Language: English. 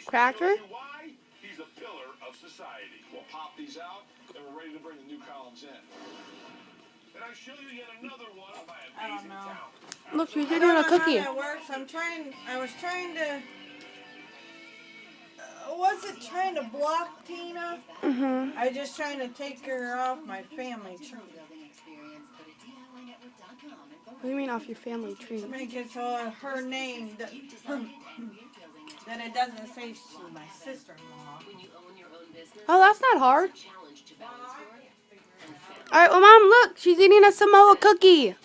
Cracker? He's a pillar of society. We'll pop these out, and we're ready to bring the new columns in. And I show you yet another one of my amazing talent. Look, she's eating a cookie. I don't know how that works. I was trying to. Was it trying to block Tina? Mm-hmm. I was just trying to take her off my family tree. What do you mean off your family tree? Make it so her name that it doesn't say she's my sister-in-law. Oh, that's not hard. Alright, well, Mom, look. She's eating a Samoa cookie.